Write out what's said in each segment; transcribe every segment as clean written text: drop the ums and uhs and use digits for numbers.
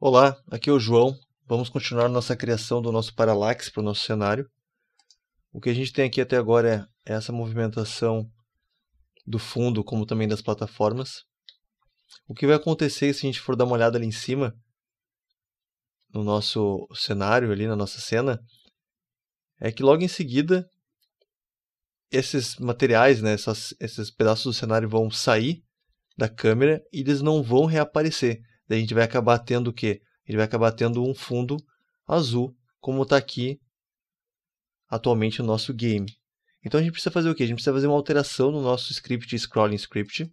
Olá, aqui é o João. Vamos continuar nossa criação do nosso Parallax para o nosso cenário. O que a gente tem aqui até agora é essa movimentação do fundo, como também das plataformas. O que vai acontecer se a gente for dar uma olhada ali em cima, no nosso cenário, ali na nossa cena, é que logo em seguida esses materiais, né, esses pedaços do cenário vão sair da câmera e eles não vão reaparecer. Daí a gente vai acabar tendo o quê? Ele vai acabar tendo um fundo azul, como está aqui atualmente no nosso game. Então a gente precisa fazer o quê? A gente precisa fazer uma alteração no nosso script, scrolling script.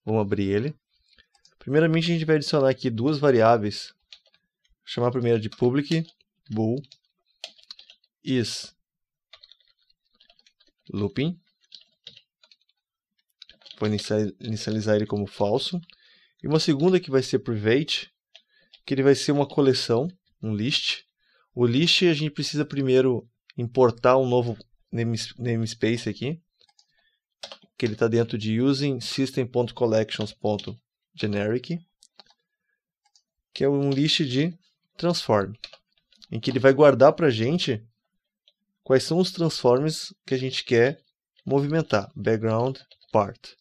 Vamos abrir ele. Primeiramente a gente vai adicionar aqui duas variáveis. Vou chamar a primeira de public bool is looping. Vou inicializar ele como falso. E uma segunda que vai ser private, que ele vai ser uma coleção, um list. O list a gente precisa primeiro importar um novo namespace aqui, que ele está dentro de using system.collections.generic, que é um list de transform, em que ele vai guardar para a gente quais são os transforms que a gente quer movimentar, background part.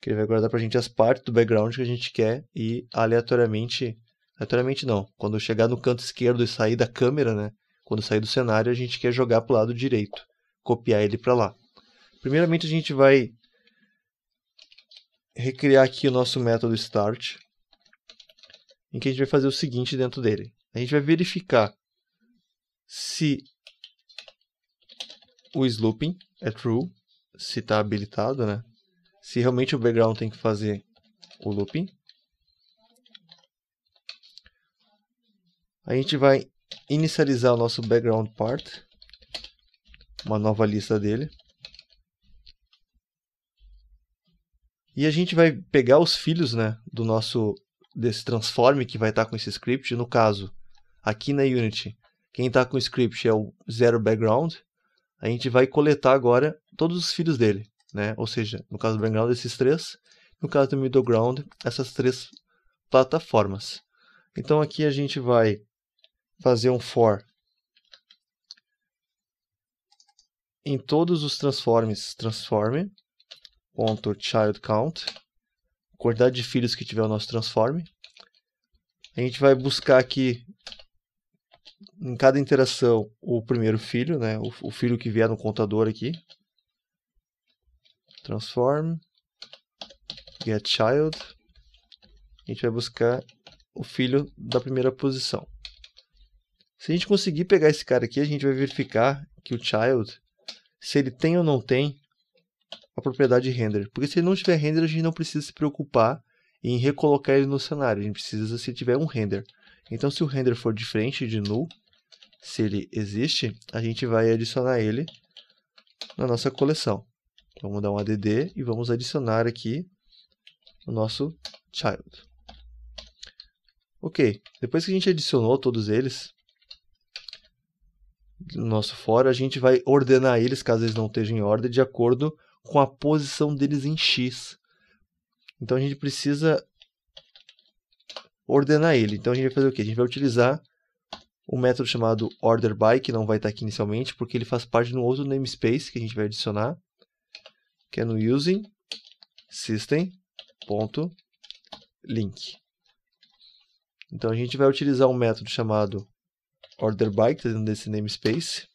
Que ele vai guardar para a gente as partes do background que a gente quer e aleatoriamente não, quando chegar no canto esquerdo e sair da câmera, né, quando sair do cenário, a gente quer jogar para o lado direito, copiar ele para lá. Primeiramente a gente vai recriar aqui o nosso método start, em que a gente vai fazer o seguinte dentro dele. A gente vai verificar se o slooping é true, se está habilitado, né? Se realmente o background tem que fazer o looping. A gente vai inicializar o nosso background part, uma nova lista dele. E a gente vai pegar os filhos, né, desse transform que vai estar com esse script. No caso, aqui na Unity, quem está com o script é o zero background. A gente vai coletar agora todos os filhos dele, né? Ou seja, no caso do background, esses três. No caso do middle ground, essas três plataformas. Então aqui a gente vai fazer um for em todos os transforms, transform.childCount, quantidade de filhos que tiver o nosso transform. A gente vai buscar aqui em cada interação o primeiro filho, né? O filho que vier no contador aqui. Transform getChild. A gente vai buscar o filho da primeira posição. Se a gente conseguir pegar esse cara aqui, a gente vai verificar que o child, se ele tem ou não tem a propriedade render. Porque se ele não tiver render, a gente não precisa se preocupar em recolocar ele no cenário. A gente precisa se tiver um render. Então, se o render for diferente de null, se ele existe, a gente vai adicionar ele na nossa coleção. Vamos dar um add e vamos adicionar aqui o nosso child. Ok, depois que a gente adicionou todos eles no nosso for, a gente vai ordenar eles, caso eles não estejam em ordem, de acordo com a posição deles em X. Então a gente precisa ordenar ele. Então a gente vai fazer o quê? A gente vai utilizar um método chamado orderBy, que não vai estar aqui inicialmente, porque ele faz parte de um outro namespace que a gente vai adicionar, que é no using system.link. Então a gente vai utilizar um método chamado orderBy, que está dentro desse namespace.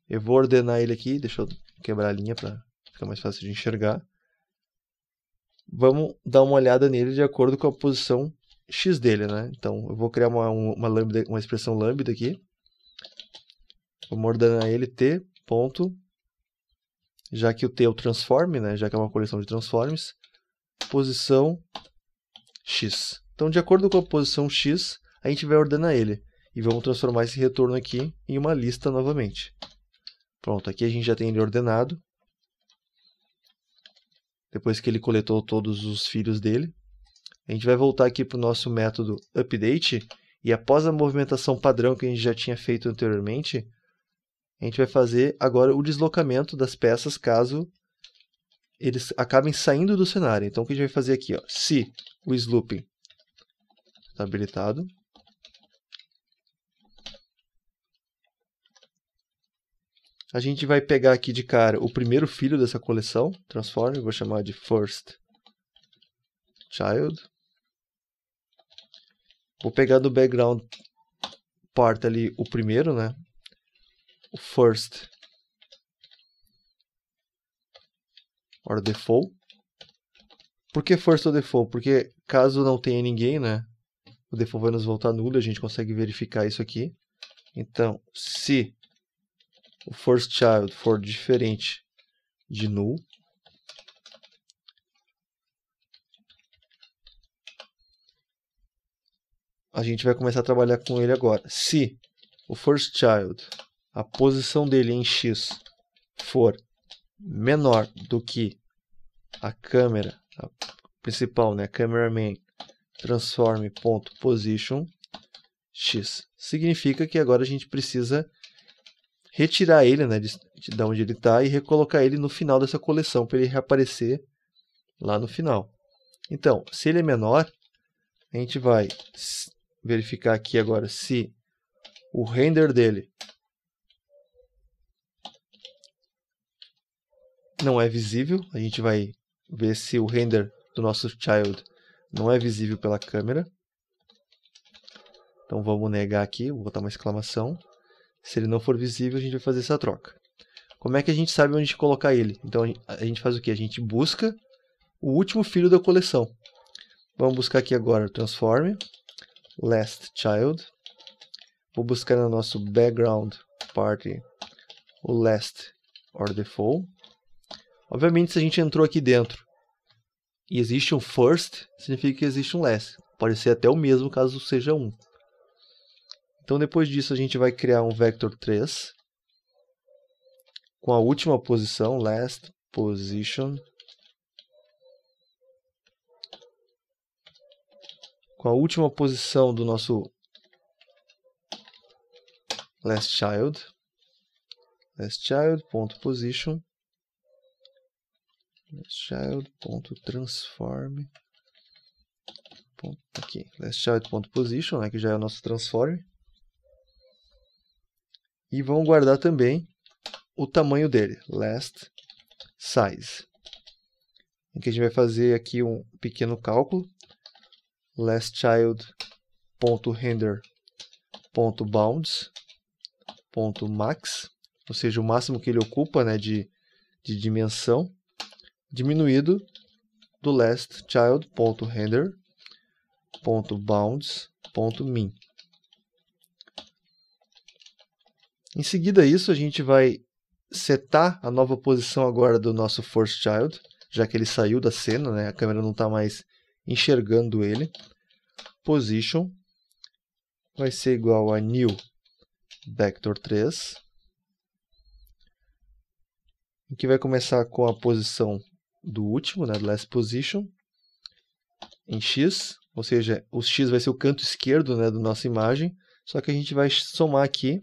Eu vou ordenar ele aqui, deixa eu quebrar a linha para ficar mais fácil de enxergar. Vamos dar uma olhada nele de acordo com a posição X dele, né? Então eu vou criar uma expressão lambda aqui. Vamos ordenar ele t. Já que o t é o transform, né? Já que é uma coleção de transforms, posição X. Então, de acordo com a posição X, a gente vai ordenar ele. E vamos transformar esse retorno aqui em uma lista novamente. Pronto, aqui a gente já tem ele ordenado. Depois que ele coletou todos os filhos dele. A gente vai voltar aqui para o nosso método update. E após a movimentação padrão que a gente já tinha feito anteriormente, a gente vai fazer agora o deslocamento das peças caso eles acabem saindo do cenário. Então o que a gente vai fazer aqui? Ó, se o slooping está habilitado. A gente vai pegar aqui de cara o primeiro filho dessa coleção, transform, vou chamar de first child. Vou pegar do background part ali o primeiro, né? O first or default. Por que first or default? Porque caso não tenha ninguém, né? O default vai nos voltar nulo, a gente consegue verificar isso aqui. Então, se o first child for diferente de null, a gente vai começar a trabalhar com ele agora. Se o first child, a posição dele em x for menor do que a câmera a principal, né, cameraman transform.position x, significa que agora a gente precisa retirar ele, né, de onde ele está e recolocar ele no final dessa coleção para ele reaparecer lá no final. Então, se ele é menor, a gente vai verificar aqui agora se o render dele não é visível. A gente vai ver se o render do nosso child não é visível pela câmera. Então vamos negar aqui, vou botar uma exclamação. Se ele não for visível, a gente vai fazer essa troca. Como é que a gente sabe onde colocar ele? Então a gente faz o que? A gente busca o último filho da coleção. Vamos buscar aqui agora transform last child. Vou buscar no nosso background party o last or default. Obviamente, se a gente entrou aqui dentro e existe um first, significa que existe um last. Pode ser até o mesmo caso seja 1. Então, depois disso, a gente vai criar um vector 3 com a última posição, last position, com a última posição do nosso last child.position, lastchild.transform, aqui, lastchild.position, né, que já é o nosso transform. E vamos guardar também o tamanho dele, last size. Em que a gente vai fazer aqui um pequeno cálculo, lastchild.render.bounds.max, ou seja, o máximo que ele ocupa, né, de dimensão, diminuído do lastchild.render.bounds.min. Em seguida a isso, a gente vai setar a nova posição agora do nosso first child, já que ele saiu da cena, né? A câmera não está mais enxergando ele. Position vai ser igual a new vector 3, que vai começar com a posição do último, né, do last position, em x, ou seja, o x vai ser o canto esquerdo, né, da nossa imagem, só que a gente vai somar aqui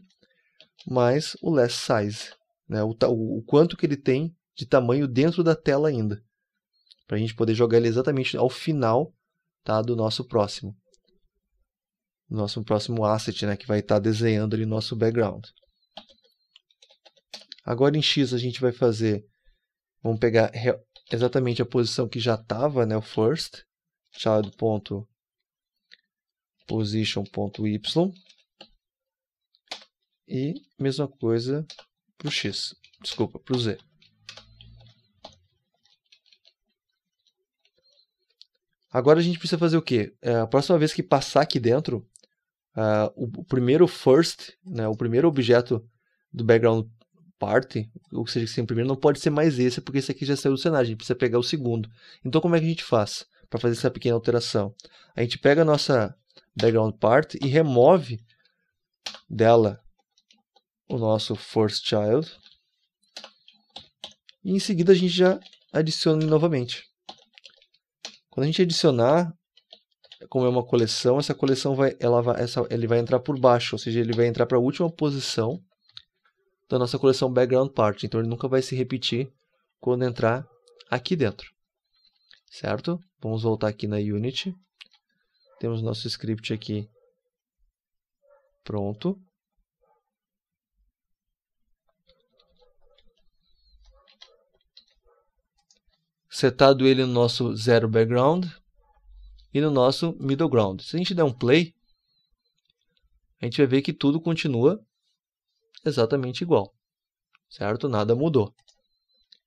mais o last size, né, o quanto que ele tem de tamanho dentro da tela ainda, para a gente poder jogar ele exatamente ao final, tá, do nosso próximo asset, né, que vai estar desenhando ali no nosso background. Agora em x a gente vai fazer, vamos pegar exatamente a posição que já estava, né, o first, child.position.y, e mesma coisa para o x, desculpa, para o z. Agora a gente precisa fazer o quê? A próxima vez que passar aqui dentro, o primeiro first, né, o primeiro objeto do background party, ou seja, que o primeiro não pode ser mais esse, porque esse aqui já saiu do cenário, a gente precisa pegar o segundo. Então como é que a gente faz para fazer essa pequena alteração? A gente pega a nossa background part e remove dela o nosso first child, e em seguida a gente já adiciona ele novamente. Quando a gente adicionar, como é uma coleção, essa coleção ele vai entrar por baixo, ou seja, ele vai entrar para a última posição da nossa coleção background part. Então ele nunca vai se repetir quando entrar aqui dentro. Certo? Vamos voltar aqui na Unity. Temos nosso script aqui pronto. Setado ele no nosso zero background e no nosso middle ground. Se a gente der um play, a gente vai ver que tudo continua exatamente igual, certo? Nada mudou.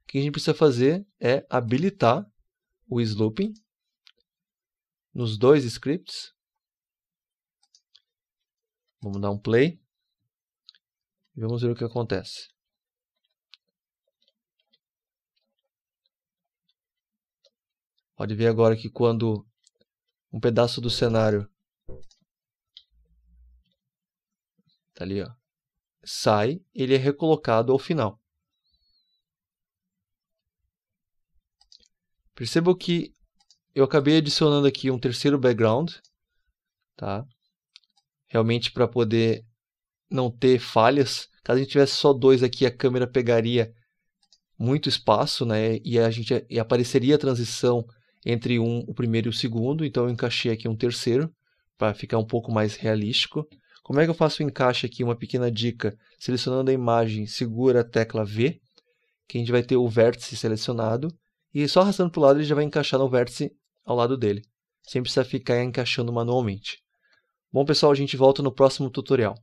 O que a gente precisa fazer é habilitar o slooping nos dois scripts. Vamos dar um play e vamos ver o que acontece. Pode ver agora que quando um pedaço do cenário tá ali, ó, sai, ele é recolocado ao final. Perceba que eu acabei adicionando aqui um terceiro background, tá? Realmente para poder não ter falhas. Caso a gente tivesse só dois aqui, a câmera pegaria muito espaço, né? E apareceria a transição entre o primeiro e o segundo. Então eu encaixei aqui um terceiro para ficar um pouco mais realístico. Como é que eu faço o encaixe aqui? Uma pequena dica. Selecionando a imagem, segura a tecla V, que a gente vai ter o vértice selecionado. E só arrastando para o lado ele já vai encaixar no vértice ao lado dele. Sem precisar ficar encaixando manualmente. Bom, pessoal, a gente volta no próximo tutorial.